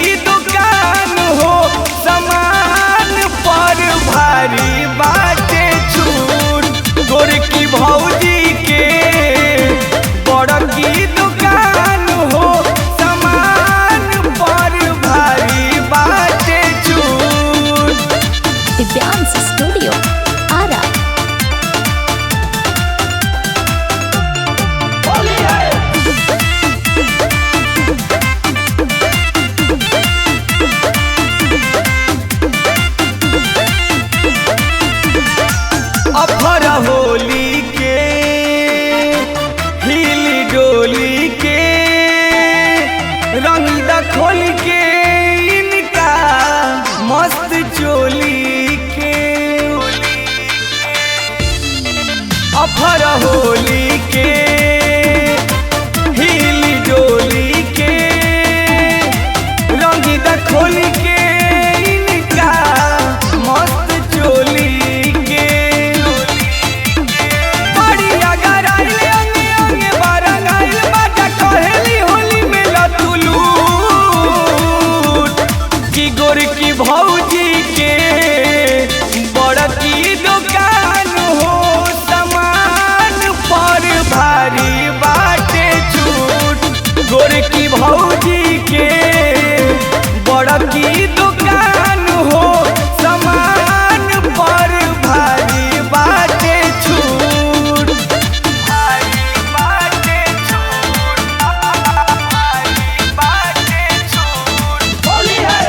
की दुकान हो सामान पर भारी बाटे छूट। गोर की भौजी के बड़ की दुकान हो सामान पर भारी बाटे छूट। दिव्यांश स्टूडियो आरा। अफर होली के हिली डोली के रंग खोल के इनका मस्त चोली के। अफर होली के हिली डोली के रंग खोल के इनका मस्त चोली के। गोर की भौजी के बड़ की दुकान हो सामान पर भारी बाटे छूट। गोर की भौजी के बड़ की दुकान हो सामान पर भारी बाटे छूट। भारी बाटे छूट, भारी बाटे छूट। होली है।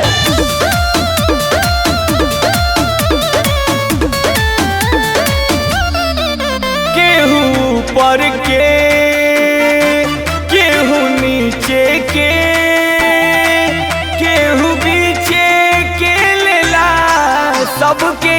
ऊपर के केहू नीचे के केहू बीचे के लेला सबके